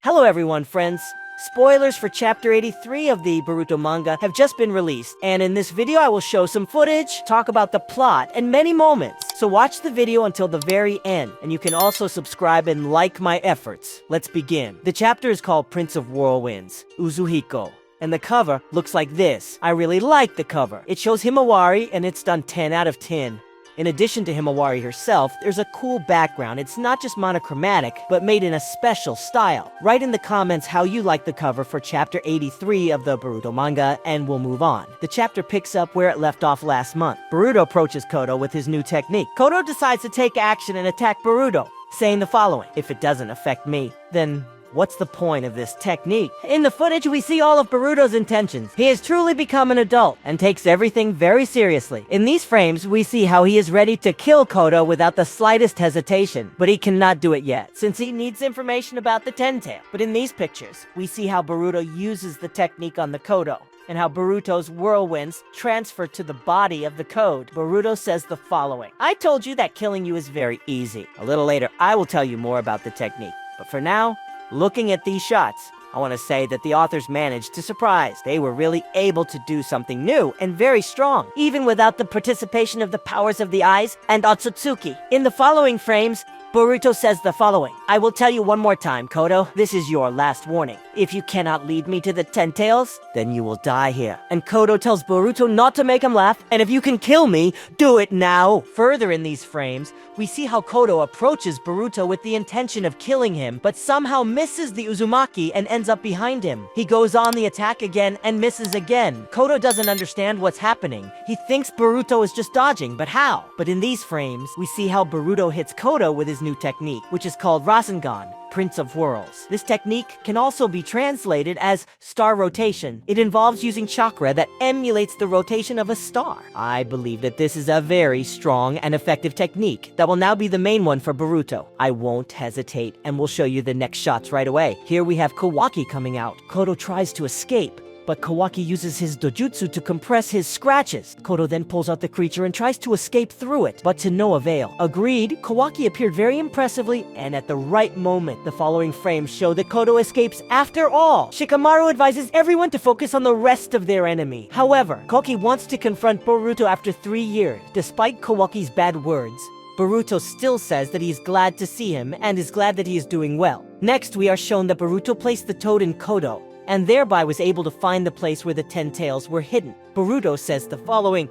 Hello everyone, friends. Spoilers for chapter 83 of the Boruto manga have just been released, and in this video I will show some footage, talk about the plot, and many moments. So watch the video until the very end, and you can also subscribe and like my efforts. Let's begin. The chapter is called Prince of Whirlwinds, Uzuhiko. And the cover looks like this. I really like the cover. It shows Himawari, and it's done 10 out of 10. In addition to Himawari herself, there's a cool background. It's not just monochromatic, but made in a special style. Write in the comments how you like the cover for chapter 83 of the Boruto manga, and we'll move on. The chapter picks up where it left off last month. Boruto approaches Kodo with his new technique. Kodo decides to take action and attack Boruto, saying the following: "If it doesn't affect me, then what's the point of this technique?" In the footage, we see all of Boruto's intentions. He has truly become an adult and takes everything very seriously. In these frames, we see how he is ready to kill Kodo without the slightest hesitation, but he cannot do it yet, since he needs information about the Ten-Tail. But in these pictures, we see how Boruto uses the technique on the Kodo, and how Boruto's whirlwinds transfer to the body of the code. Boruto says the following: "I told you that killing you is very easy. A little later, I will tell you more about the technique. But for now, looking at these shots, I want to say that the authors managed to surprise. They were really able to do something new and very strong, even without the participation of the powers of the eyes and Otsutsuki." In the following frames, Boruto says the following: "I will tell you one more time, Kodo. This is your last warning. If you cannot lead me to the Ten-Tails, then you will die here." And Kodo tells Boruto not to make him laugh, and if you can kill me, do it now. Further in these frames, we see how Kodo approaches Boruto with the intention of killing him, but somehow misses the Uzumaki and ends up behind him. He goes on the attack again and misses again. Kodo doesn't understand what's happening. He thinks Boruto is just dodging, but how? But in these frames, we see how Boruto hits Kodo with his new technique, which is called Rasengan, Prince of Whirls. This technique can also be translated as star rotation. It involves using chakra that emulates the rotation of a star. I believe that this is a very strong and effective technique that will now be the main one for Boruto. I won't hesitate and will show you the next shots right away. Here we have Kawaki coming out. Kodo tries to escape, but Kawaki uses his dojutsu to compress his scratches. Kodo then pulls out the creature and tries to escape through it, but to no avail. Agreed, Kawaki appeared very impressively, and at the right moment, the following frames show that Kodo escapes after all. Shikamaru advises everyone to focus on the rest of their enemy. However, Koki wants to confront Boruto after 3 years. Despite Kawaki's bad words, Boruto still says that he is glad to see him and is glad that he is doing well. Next, we are shown that Boruto placed the toad in Kodo, and thereby was able to find the place where the Ten-Tails were hidden. Boruto says the following: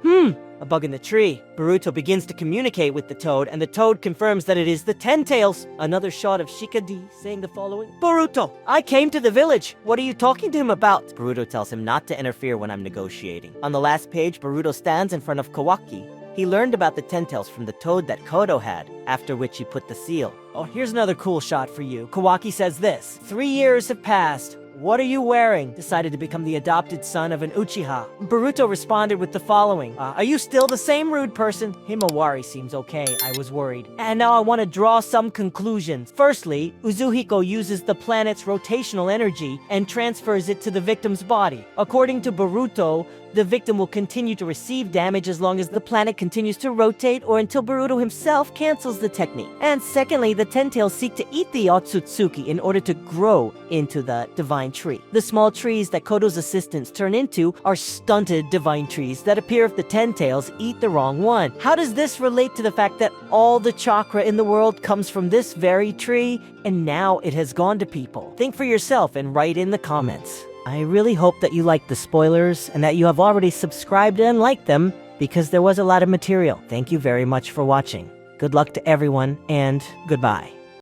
"A bug in the tree." Boruto begins to communicate with the toad, and the toad confirms that it is the Ten-Tails. Another shot of Shikadi saying the following: "Boruto, I came to the village. What are you talking to him about?" Boruto tells him not to interfere when I'm negotiating. On the last page, Boruto stands in front of Kawaki. He learned about the Ten-Tails from the toad that Kodo had, after which he put the seal. Oh, here's another cool shot for you. Kawaki says this: "3 years have passed. What are you wearing?" Decided to become the adopted son of an Uchiha. Boruto responded with the following: "Are you still the same rude person?" Himawari seems okay, I was worried. And now I want to draw some conclusions. Firstly, Uzuhiko uses the planet's rotational energy and transfers it to the victim's body. According to Boruto, the victim will continue to receive damage as long as the planet continues to rotate or until Boruto himself cancels the technique. And secondly, the Ten-Tails seek to eat the Otsutsuki in order to grow into the divine tree. The small trees that Kodo's assistants turn into are stunted divine trees that appear if the Ten-Tails eat the wrong one. How does this relate to the fact that all the chakra in the world comes from this very tree, and now it has gone to people? Think for yourself and write in the comments. I really hope that you liked the spoilers and that you have already subscribed and liked them, because there was a lot of material. Thank you very much for watching. Good luck to everyone, and goodbye.